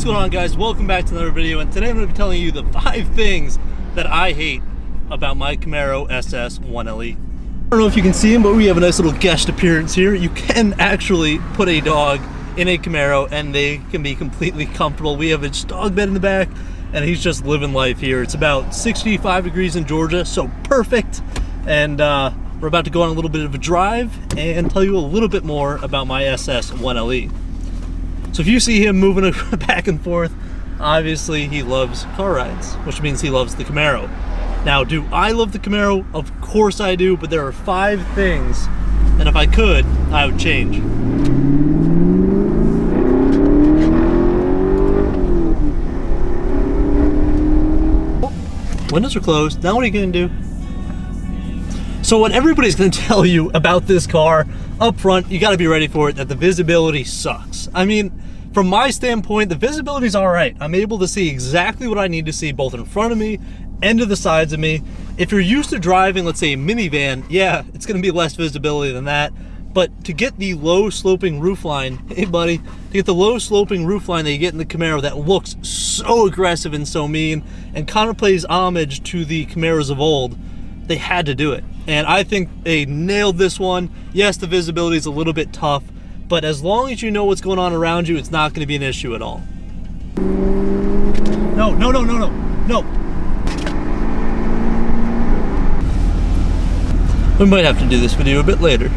going on, guys? Welcome back to another video, and today I'm going to be telling you the 5 things that I hate about my CAMARO SS 1LE. I don't know if you can see him, but we have a nice little guest appearance here. You can actually put a dog in a CAMARO and they can be completely comfortable. We have a dog bed in the back and he's just living life here. It's about 65 degrees in Georgia, so perfect. And we're about to go on a little bit of a drive and tell you a little bit more about my SS 1LE. So if you see him moving back and forth, obviously he loves car rides, which means he loves the CAMARO. Now, do I love the CAMARO? Of course I do, but there are 5 things that if I could, I would change. Windows are closed. Now what are you gonna do? So what everybody's gonna tell you about this car up front, you gotta be ready for it, that the visibility sucks. I mean, from my standpoint, the visibility's all right. I'm able to see exactly what I need to see, both in front of me and to the sides of me. If you're used to driving, let's say, a minivan, yeah, it's gonna be less visibility than that. But to get the low sloping roofline, hey buddy, to get the low sloping roofline that you get in the CAMARO that looks so aggressive and so mean and kind of pays homage to the CAMAROs of old, they had to do it. And I think they nailed this one. Yes, the visibility is a little bit tough, but as long as you know what's going on around you, it's not going to be an issue at all. No. We might have to do this video a bit later.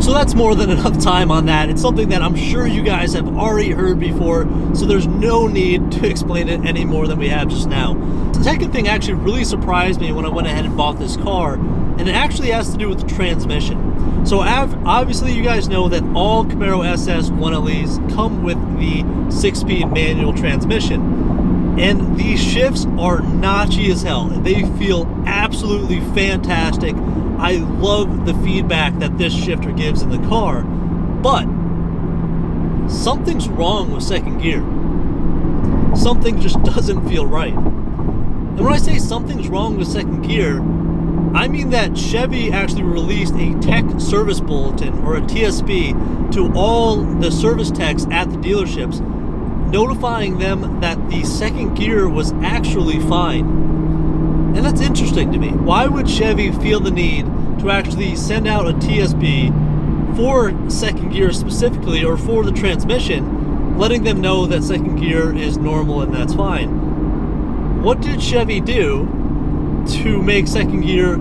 So that's more than enough time on that. It's something that I'm sure you guys have already heard before, so there's no need to explain it any more than we have just now. The second thing actually really surprised me when I went ahead and bought this car, and it actually has to do with the transmission. So obviously you guys know that all CAMARO SS 1LEs come with the 6-speed manual transmission. And these shifts are notchy as hell. They feel absolutely fantastic. I love the feedback that this shifter gives in the car, but something's wrong with second gear. Something just doesn't feel right. And when I say something's wrong with second gear, I mean that Chevy actually released a tech service bulletin, or a TSB, to all the service techs at the dealerships, notifying them that the second gear was actually fine. And that's interesting to me. Why would Chevy feel the need to actually send out a TSB for second gear specifically, or for the transmission, letting them know that second gear is normal and that's fine? What did Chevy do to make second gear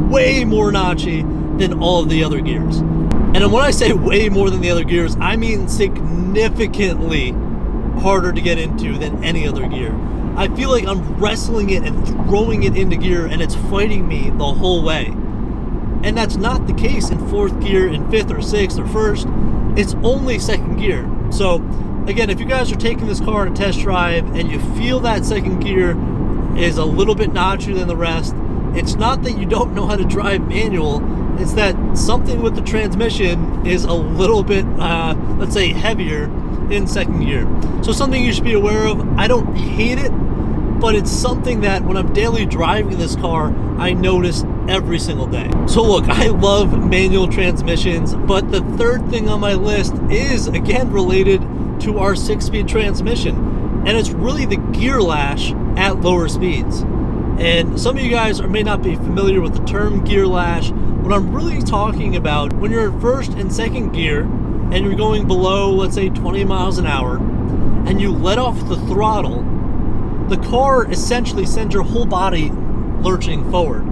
way more notchy than all of the other gears? And when I say way more than the other gears, I mean significantly harder to get into than any other gear. I feel like I'm wrestling it and throwing it into gear and it's fighting me the whole way. And that's not the case in 4th gear, in 5th or 6th or 1st. It's only second gear. So again, if you guys are taking this car on a test drive and you feel that second gear is a little bit notchier than the rest, it's not that you don't know how to drive manual, it's that something with the transmission is a little bit, let's say, heavier in second gear. So something you should be aware of. I don't hate it, but it's something that when I'm daily driving this car, I notice every single day. So look, I love manual transmissions, but the third thing on my list is again related to our 6-speed transmission, and it's really the gear lash at lower speeds. And some of you guys may not be familiar with the term gear lash. What I'm really talking about, when you're in 1st and 2nd gear and you're going below, let's say, 20 miles an hour, and you let off the throttle, the car essentially sends your whole body lurching forward.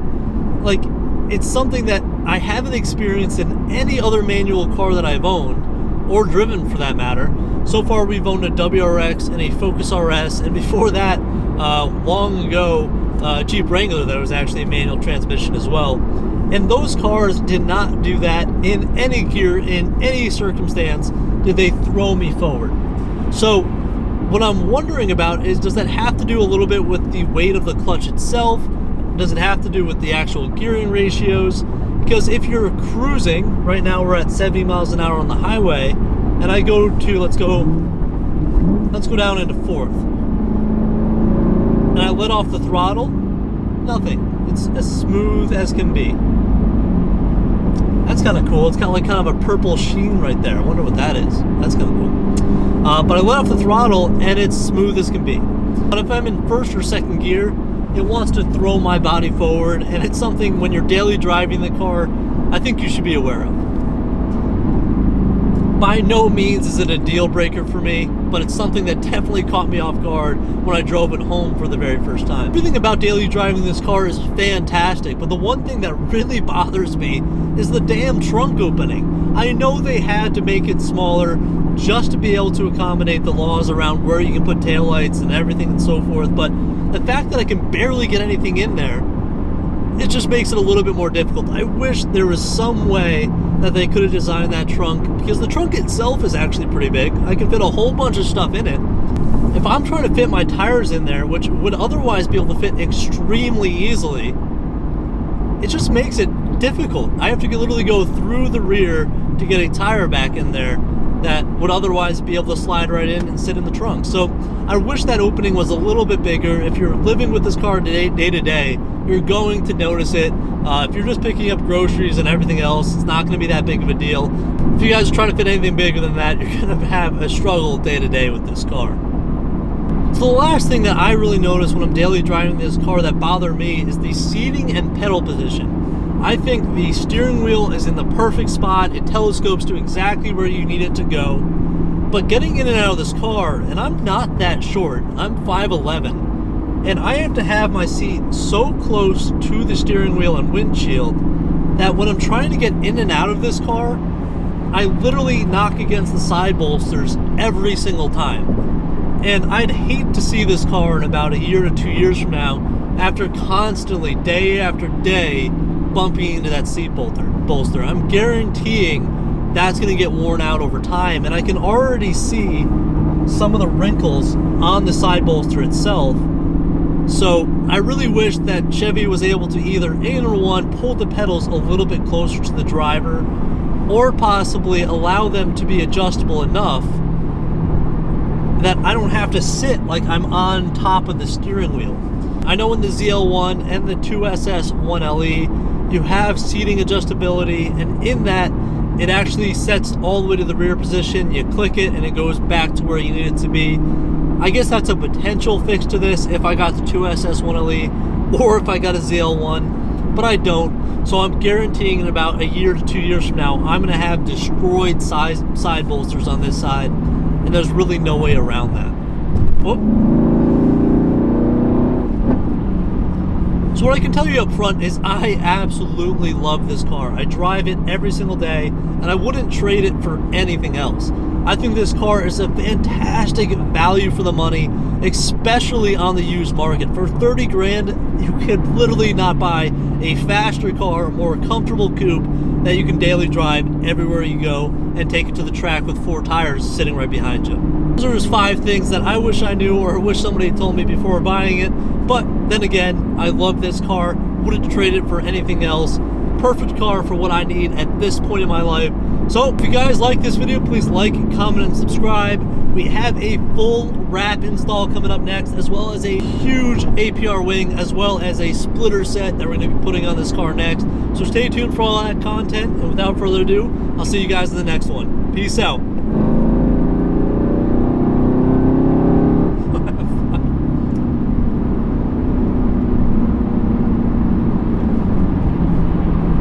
Like, it's something that I haven't experienced in any other manual car that I've owned, or driven for that matter. So far we've owned a WRX and a Focus RS, and before that, long ago, Jeep Wrangler that was actually a manual transmission as well. And those cars did not do that in any gear, in any circumstance, did they throw me forward. So what I'm wondering about is, does that have to do a little bit with the weight of the clutch itself? Does it have to do with the actual gearing ratios? Because if you're cruising, right now we're at 70 miles an hour on the highway, and I go to, let's go down into 4th. And I let off the throttle, nothing. It's as smooth as can be. That's kind of cool. It's got like kind of a purple sheen right there. I wonder what that is. That's kind of cool. But I let off the throttle and it's smooth as can be. But if I'm in first or second gear, it wants to throw my body forward, and it's something when you're daily driving the car, I think you should be aware of. By no means is it a deal breaker for me, but it's something that definitely caught me off guard when I drove it home for the very first time. Everything about daily driving this car is fantastic, but the one thing that really bothers me is the damn trunk opening. I know they had to make it smaller just to be able to accommodate the laws around where you can put taillights and everything and so forth, but the fact that I can barely get anything in there, it just makes it a little bit more difficult. I wish there was some way that they could have designed that trunk, because the trunk itself is actually pretty big. I can fit a whole bunch of stuff in it. If I'm trying to fit my tires in there, which would otherwise be able to fit extremely easily, it just makes it difficult. I have to literally go through the rear to get a tire back in there that would otherwise be able to slide right in and sit in the trunk. So I wish that opening was a little bit bigger. If you're living with this car day to day, you're going to notice it. If you're just picking up groceries and everything else, it's not going to be that big of a deal. If you guys are trying to fit anything bigger than that, you're going to have a struggle day to day with this car. So the last thing that I really notice when I'm daily driving this car that bother me is the seating and pedal position. I think the steering wheel is in the perfect spot. It telescopes to exactly where you need it to go. But getting in and out of this car, and I'm not that short, I'm 5'11", and I have to have my seat so close to the steering wheel and windshield that when I'm trying to get in and out of this car, I literally knock against the side bolsters every single time. And I'd hate to see this car in about a year to 2 years from now, after constantly, day after day, bumping into that seat bolster. I'm guaranteeing that's going to get worn out over time, and I can already see some of the wrinkles on the side bolster itself. So I really wish that Chevy was able to either, number one, pull the pedals a little bit closer to the driver, or possibly allow them to be adjustable enough that I don't have to sit like I'm on top of the steering wheel. I know in the ZL1 and the 2SS 1LE, you have seating adjustability, and in that, it actually sets all the way to the rear position. You click it and it goes back to where you need it to be. I guess that's a potential fix to this if I got the 2SS 1LE or if I got a ZL1, but I don't. So I'm guaranteeing in about a year to 2 years from now, I'm going to have destroyed side bolsters on this side, and there's really no way around that. Oh. So what I can tell you up front is I absolutely love this car. I drive it every single day, and I wouldn't trade it for anything else. I think this car is a fantastic value for the money, especially on the used market. For 30 grand, you could literally not buy a faster car, a more comfortable coupe that you can daily drive everywhere you go and take it to the track with 4 tires sitting right behind you. Those are just 5 things that I wish I knew or wish somebody had told me before buying it. But then again, I love this car, wouldn't trade it for anything else. Perfect car for what I need at this point in my life. So if you guys like this video, please like, comment, and subscribe. We have a full wrap install coming up next, as well as a huge APR wing, as well as a splitter set that we're going to be putting on this car next. So stay tuned for all that content, and without further ado, I'll see you guys in the next one. Peace out.